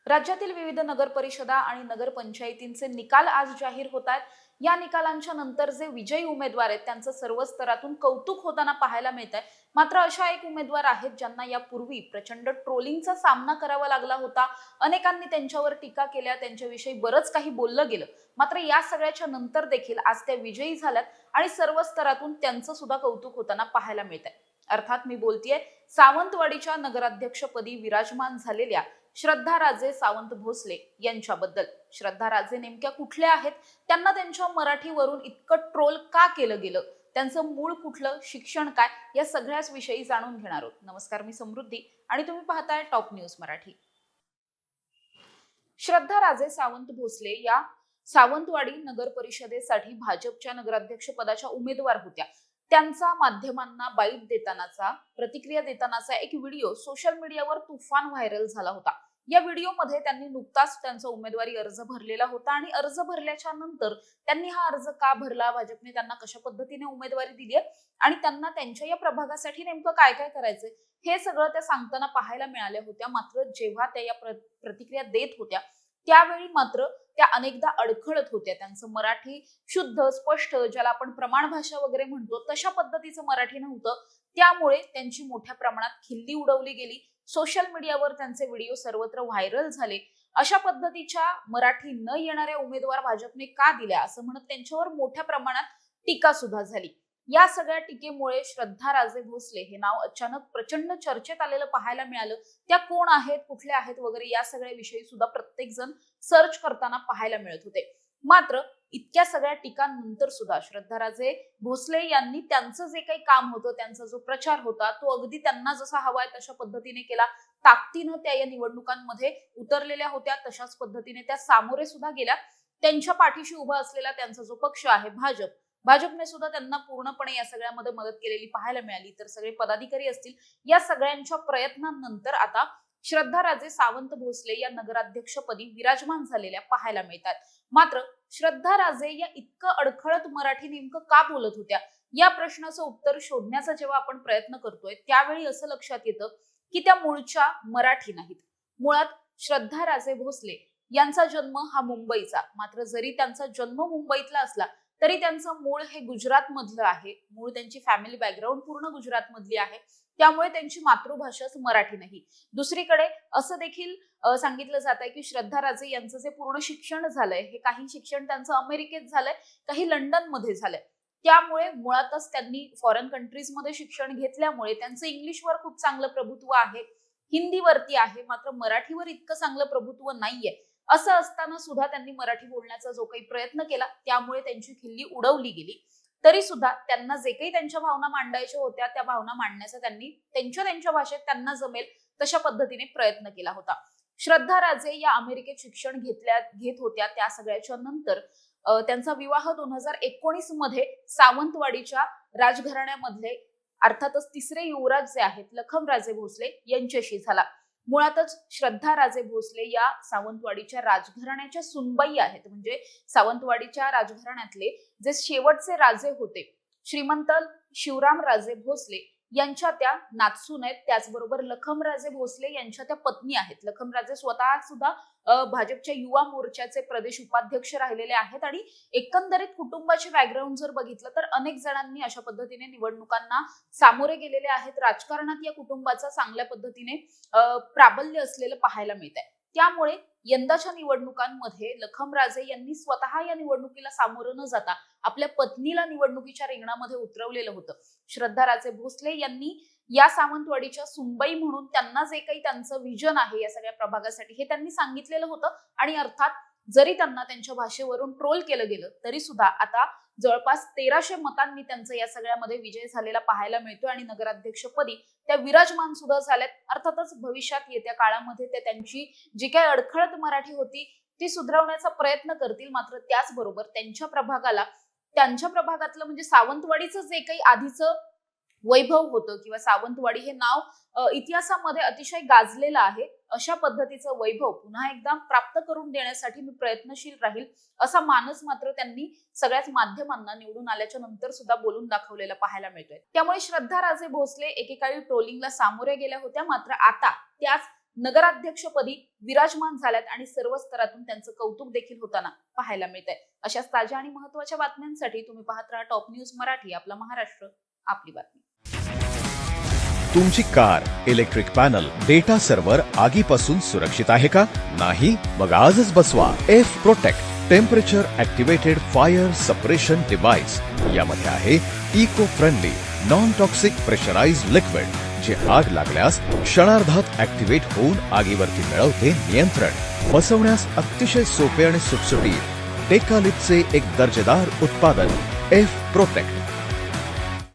राज्यातील विविध नगर परिषदा आणि नगर पंचायतींचे निकाल आज जाहीर होत आहेत। या निकालांच्या नंतर जे विजयी उमेदवार आहेत त्यांचं सर्व स्तरातून कौतुक होताना पाहायला मिळत आहे। मात्र अशा एक उमेदवार आहेत ज्यांना यापूर्वी प्रचंड ट्रोलिंगचा सामना करावा लागला होता। अनेकांनी त्यांच्यावर टीका केल्या, त्यांच्याविषयी बरंच काही बोललं गेलं। मात्र या सगळ्याच्या नंतर देखील आज त्या विजयी झाल्यात आणि सर्व स्तरातून त्यांचं सुद्धा कौतुक होताना पाहायला मिळत आहे। अर्थात मी बोलतेय सावंतवाडीच्या नगराध्यक्षपदी विराजमान झालेल्या श्रद्धा राजे सावंत भोसले यांच्याबद्दल। श्रद्धा राजे नेमक्या कुठल्या आहेत, त्यांना त्यांच्या मराठीवरून इतकं ट्रोल का केलं गेलं, त्यांचं मूळ कुठलं, शिक्षण काय, या सगळ्याच विषयी जाणून घेणार आहोत। नमस्कार, मी समृद्धी आणि तुम्ही पाहताय टॉप न्यूज मराठी। श्रद्धा राजे सावंत भोसले या सावंतवाडी नगर परिषदेसाठी भाजपच्या नगराध्यक्ष पदाच्या उमेदवार होत्या। त्यांचा माध्यमांना बाईट देतानाचा, प्रतिक्रिया देतानाचा एक व्हिडिओ सोशल मीडियावर तुफान व्हायरल झाला होता। या व्हिडिओमध्ये त्यांनी नुकताच त्यांचा उमेदवारी अर्ज भरलेला होता आणि अर्ज भरल्याच्या नंतर त्यांनी हा अर्ज का भरला, भाजपने त्यांना कशा पद्धतीने उमेदवारी दिली आहे आणि त्यांना त्यांच्या या प्रभागासाठी नेमकं काय काय करायचंय हे सगळं त्या सांगताना पाहायला मिळाल्या होत्या। मात्र जेव्हा त्या या प्रतिक्रिया देत होत्या त्यावेळी मात्र त्या अनेकदा अडखळत होत्या। त्यांचं मराठी शुद्ध, स्पष्ट, ज्याला आपण प्रमाण भाषा वगैरे म्हणतो तशा पद्धतीचं मराठी नव्हतं। त्यामुळे त्यांची मोठ्या प्रमाणात खिल्ली उडवली गेली। सोशल मीडियावर त्यांचे व्हिडिओ सर्वत्र व्हायरल झाले। अशा पद्धतीच्या मराठी न येणाऱ्या उमेदवार भाजपने का दिल्या असं म्हणत त्यांच्यावर मोठ्या प्रमाणात टीका सुद्धा झाली। या सगळ्या टीकेमुळे श्रद्धा राजे भोसले हे नाव अचानक प्रचंड चर्चेत आलेलं पाहायला मिळालं। त्या कोण आहेत, कुठल्या आहेत वगैरे या सगळ्या विषयी सुद्धा प्रत्येक जण सर्च करताना पाहायला मिळत होते। मात्र इतक्या सगळ्या टीकांनंतर सुद्धा श्रद्धा राजे भोसले यांनी त्यांचं जे काही काम होतं, त्यांचा जो प्रचार होता तो अगदी त्यांना जसा हवाय तशा पद्धतीने केला। ताकदीनं त्या या निवडणुकांमध्ये उतरलेल्या होत्या, तशाच पद्धतीने त्या सामोरे सुद्धा गेल्या। त्यांच्या पाठीशी उभा असलेला त्यांचा जो पक्ष आहे भाजपने सुद्धा त्यांना पूर्णपणे या सगळ्यामध्ये मदत केलेली पाहायला मिळाली। तर सगळे पदाधिकारी असतील, या सगळ्यांच्या प्रयत्नांनंतर आता श्रद्धा राजे सावंत भोसले या नगराध्यक्षपदी विराजमान झालेल्या पाहायला मिळतात। मात्र श्रद्धा राजे या इतकं अडखळत मराठी नेमकं का बोलत होत्या, या प्रश्नाचं उत्तर शोधण्याचा जेव्हा आपण प्रयत्न करतोय त्यावेळी असं लक्षात येतं की त्या मूळच्या मराठी नाहीत। मुळात श्रद्धा राजे भोसले यांचा जन्म हा मुंबईचा, मात्र जरी त्यांचा जन्म मुंबईतला असला तरी त्यांचं मूळ हे गुजरात मधलं आहे। मूळ त्यांची फॅमिली बॅकग्राऊंड पूर्ण गुजरात मधली आहे, त्यामुळे त्यांची मातृभाषाच मराठी नाही। दुसरीकडे असं देखील सांगितलं जात आहे की श्रद्धा राजे यांचं जे पूर्ण शिक्षण झालंय हे काही शिक्षण त्यांचं अमेरिकेत झालंय, काही लंडन मध्ये झालंय। त्यामुळे मुळातच त्यांनी फॉरेन कंट्रीज मध्ये शिक्षण घेतल्यामुळे त्यांचं इंग्लिशवर खूप चांगलं प्रभुत्व आहे, हिंदीवरती आहे, मात्र मराठीवर इतकं चांगलं प्रभुत्व नाहीये। असं असताना सुद्धा त्यांनी मराठी बोलण्याचा जो काही प्रयत्न केला त्यामुळे त्यांची खिल्ली उडवली गेली। तरी सुद्धा त्यांना जे काही त्यांच्या भावना मांडायच्या होत्या त्या भावना मांडण्याचा त्यांनी त्यांच्या भाषेत त्यांना जमेल तशा पद्धतीने प्रयत्न केला होता। श्रद्धा राजे या अमेरिकेत शिक्षण घेत होत्या। त्या सगळ्याच्या नंतर त्यांचा विवाह 2019 मध्ये सावंतवाडीच्या राजघराण्यामधले अर्थातच तिसरे युवराज जे आहेत लखमराजे भोसले यांच्याशी झाला। मुळातच श्रद्धा राजे भोसले या सावंतवाडीच्या राजघराण्याच्या सुनबाई आहेत। म्हणजे सावंतवाडीच्या राजघराण्यातले जे शेवटचे राजे होते श्रीमंत शिवराम राजे भोसले यांच्या त्या नातसून आहेत। त्याचबरोबर लखमराजे भोसले यांच्या त्या पत्नी आहेत। लखमराजे स्वतः सुद्धा भाजपच्या युवा मोर्चाचे प्रदेश उपाध्यक्ष राहिलेले आहेत आणि एकंदरीत कुटुंबाचे बॅकग्राऊंड जर बघितलं तर अनेक जणांनी अशा पद्धतीने निवडणुकांना सामोरे गेलेले आहेत। राजकारणात या कुटुंबाचा चांगल्या पद्धतीने प्राबल्य असलेलं पाहायला मिळतंय। त्यामुळे यंदाच्या निवडणुकांमध्ये लखमराजे यांनी स्वतः या निवडणुकीला सामोरं न जाता आपल्या पत्नीला निवडणुकीच्या रिंगणामध्ये उतरवलेलं होतं। श्रद्धा राजे भोसले यांनी या सावंतवाडीच्या सुनबाई म्हणून त्यांना जे काही त्यांचं विजन आहे या सगळ्या प्रभागासाठी हे त्यांनी सांगितलेलं होतं। आणि अर्थात जरी त्यांना त्यांच्या भाषेवरून ट्रोल केलं गेलं तरी सुद्धा आता जवळपास 1300 मतांनी त्यांचा या सगळ्यामध्ये विजय झालेला पाहायला मिळतो आणि नगराध्यक्षपदी त्या विराजमान सुद्धा झाल्यात। अर्थातच भविष्यात येत्या काळामध्ये ते त्यांची जी काही अडखळत मराठी होती ती सुधारवण्याचा प्रयत्न करतील। मात्र त्याचबरोबर त्यांच्या प्रभागातलं म्हणजे सावंतवाडीचं जे काही आधीचं वैभव होतं किंवा सावंतवाडी हे नाव इतिहासामध्ये अतिशय गाजलेलं आहे, अशा पद्धतीचं वैभव पुन्हा एकदा प्राप्त करून देण्यासाठी मी प्रयत्नशील राहील असा मानस मात्र त्यांनी सगळ्याच माध्यमांना निवडून आल्याच्या नंतर सुद्धा बोलून दाखवलेला पाहायला मिळतोय। त्यामुळे श्रद्धा राजे भोसले एकेकाळी ट्रोलिंगला सामोरे गेल्या होत्या, मात्र आता त्याच नगराध्यक्षपदी विराजमान झाल्यात आणि सर्व स्तरातून त्यांचं कौतुक देखील होताना पाहायला मिळतंय. अशाच ताज्या आणि महत्त्वाच्या बातम्यांसाठी तुम्ही पाहत राहा टॉप न्यूज मराठी. आपला महाराष्ट्र, आपली बातमी. तुमची car, electric panel, data server आगीपासून सुरक्षित आहे का? नाही? मग आजच बसवा F protect temperature activated fire suppression device. यामध्ये आहे eco friendly non toxic pressurised liquid, जे आग लागल्यास क्षणार्धात ऍक्टिव्हेट होऊन आगीवरती मिळवते नियंत्रण. बसवण्यास अतिशय सोपे आणि सुटसुटीत टेकालिपचे एक दर्जेदार उत्पादन एफ प्रोटेक्ट.